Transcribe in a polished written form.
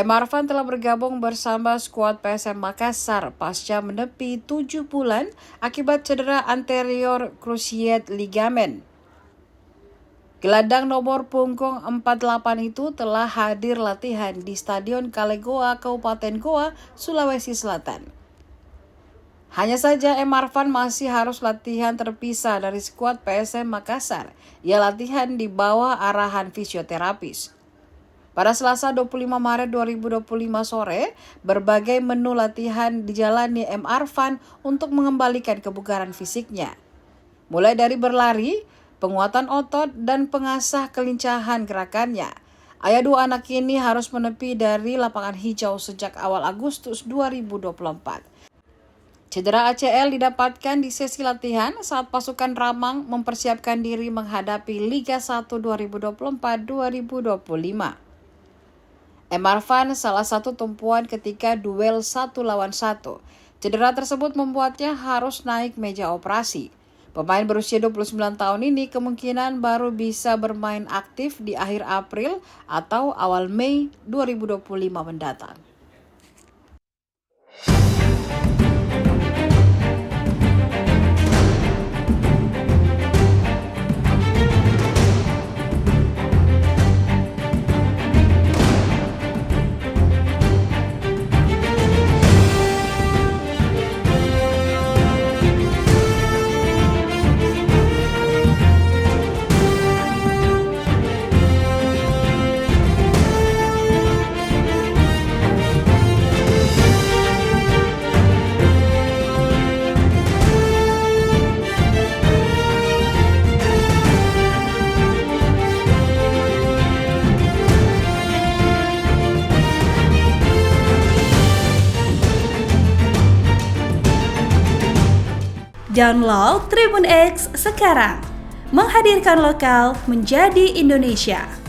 Marvan telah bergabung bersama skuad PSM Makassar pasca menepi 7 bulan akibat cedera anterior cruciate ligament. Gelandang nomor punggung 48 itu telah hadir latihan di Stadion Kalegoa, Kabupaten Goa, Sulawesi Selatan. Hanya saja Marvan masih harus latihan terpisah dari skuad PSM Makassar. Ia latihan di bawah arahan fisioterapis. Pada Selasa 25 Maret 2025 sore, berbagai menu latihan dijalani Marvan untuk mengembalikan kebugaran fisiknya. Mulai dari berlari, penguatan otot, dan pengasah kelincahan gerakannya. Ayah dua anak ini harus menepi dari lapangan hijau sejak awal Agustus 2024. Cedera ACL didapatkan di sesi latihan saat pasukan Ramang mempersiapkan diri menghadapi Liga 1 2024-2025. Marvan salah satu tumpuan ketika duel 1 lawan 1. Cedera tersebut membuatnya harus naik meja operasi. Pemain berusia 29 tahun ini kemungkinan baru bisa bermain aktif di akhir April atau awal Mei 2025 mendatang. Download Tribun X sekarang, menghadirkan lokal menjadi Indonesia.